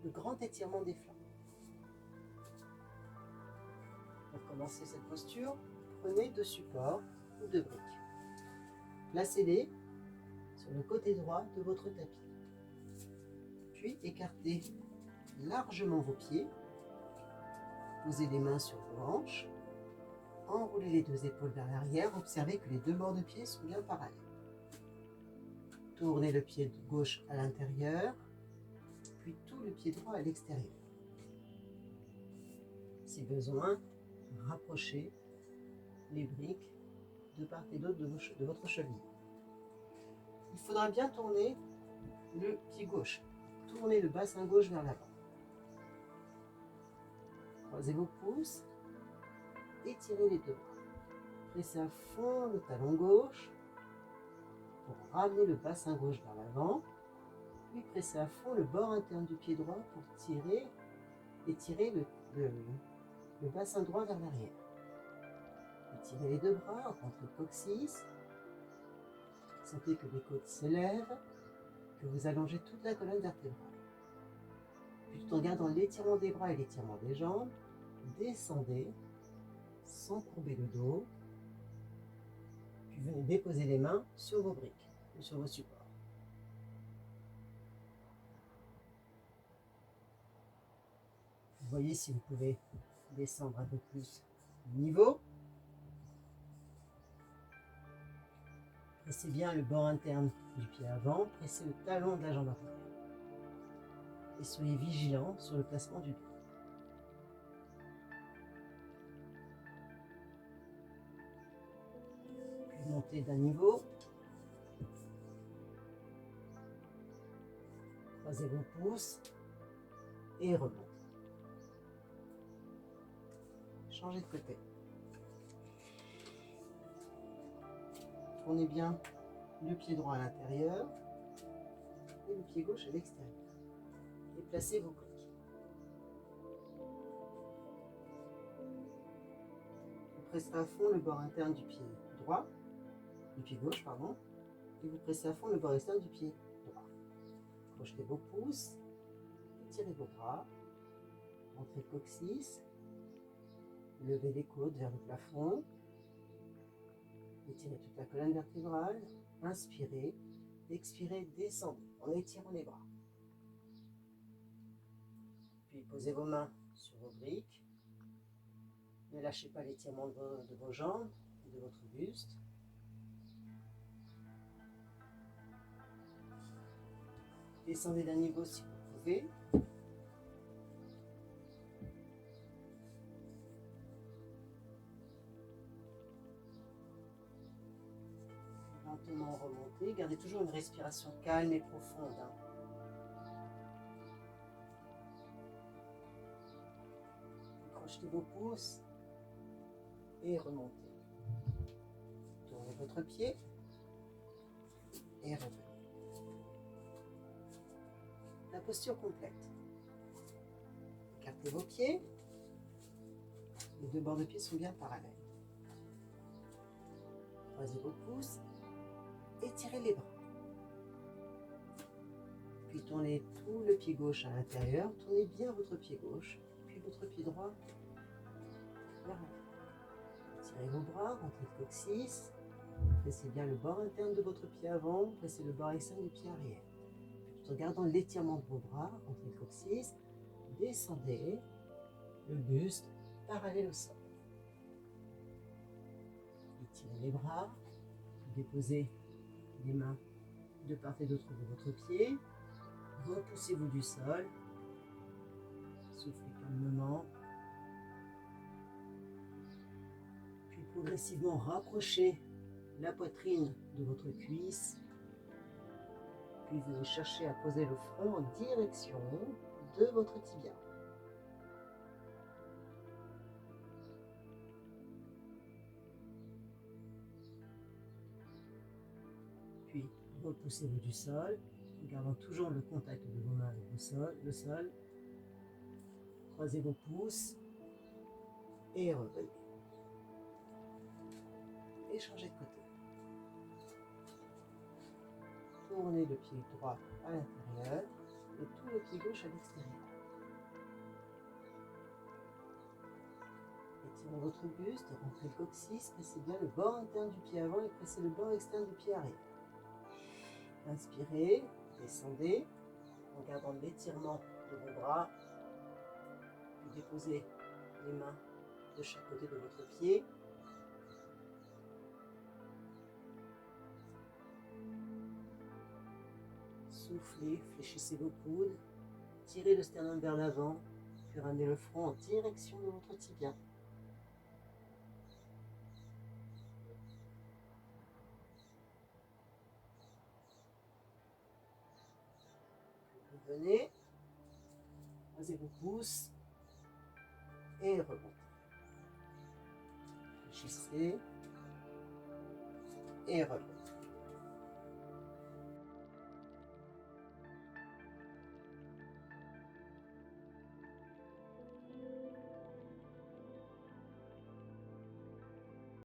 le grand étirement des flancs. Pour commencer cette posture, prenez 2 supports ou 2 briques. Placez-les sur le côté droit de votre tapis. Puis écartez largement vos pieds. Posez les mains sur vos hanches. Enroulez les 2 épaules vers l'arrière. Observez que les 2 bords de pied sont bien parallèles. Tournez le pied gauche à l'intérieur, puis tout le pied droit à l'extérieur. Si besoin, rapprochez les briques de part et d'autre de votre cheville. Il faudra bien tourner le pied gauche. Tournez le bassin gauche vers l'avant. Croisez vos pouces. Étirez les 2 bras. Pressez à fond le talon gauche pour ramener le bassin gauche vers l'avant. Puis pressez à fond le bord interne du pied droit pour étirer le bassin droit vers l'arrière. Étirez les 2 bras, rentrez le coccyx. Sentez que les côtes s'élèvent, que vous allongez toute la colonne vertébrale. Puis tout en gardant l'étirement des bras et l'étirement des jambes, descendez sans courber le dos. Puis venez déposer les mains sur vos briques ou sur vos supports. Voyez si vous pouvez descendre un peu plus le niveau. Pressez bien le bord interne du pied avant, pressez le talon de la jambe arrière. Et soyez vigilant sur le placement du dos. Puis montez d'un niveau. Croisez vos pouces et remontez. Changez de côté. Tournez bien le pied droit à l'intérieur et le pied gauche à l'extérieur. Et placez vos briques. Vous presserez à fond le bord interne du pied droit, du pied gauche, pardon, et vous pressez à fond le bord externe du pied droit. Crochetez vos pouces, étirez vos bras, rentrez le coccyx, levez les côtes vers le plafond. Étirez toute la colonne vertébrale, inspirez, expirez, descendez en étirant les bras. Puis posez vos mains sur vos briques. Ne lâchez pas l'étirement de vos jambes et de votre buste. Descendez d'un niveau si vous pouvez. Lentement remonter, gardez toujours une respiration calme et profonde. Crochetez vos pouces et remontez. Tournez votre pied et revenez. La posture complète. Écartez vos pieds. Les 2 bords de pied sont bien parallèles. Croisez vos pouces. Étirez les bras. Puis tournez tout le pied gauche à l'intérieur. Tournez bien votre pied gauche, puis votre pied droit vers l'avant. Étirez vos bras, rentrez le coccyx. Pressez bien le bord interne de votre pied avant, pressez le bord externe du pied arrière. Puis tout en gardant l'étirement de vos bras, rentrez le coccyx, descendez le buste parallèle au sol. Étirez les bras, déposez les mains de part et d'autre de votre pied, repoussez-vous du sol, soufflez calmement, puis progressivement rapprochez la poitrine de votre cuisse, puis vous cherchez à poser le front en direction de votre tibia. Puis repoussez-vous du sol, en gardant toujours le contact de vos mains avec le sol. Croisez vos pouces et revenez. Et changez de côté. Tournez le pied droit à l'intérieur et tout le pied gauche à l'extérieur. Étirez votre buste, rentrez le coccyx, pressez bien le bord interne du pied avant et pressez le bord externe du pied arrière. Inspirez, descendez, en gardant l'étirement de vos bras. Puis déposez les mains de chaque côté de votre pied. Soufflez, fléchissez vos coudes, tirez le sternum vers l'avant, puis ramenez le front en direction de votre tibia. Revenez, croisez vos pouces et remontez. Fléchissez et remontez.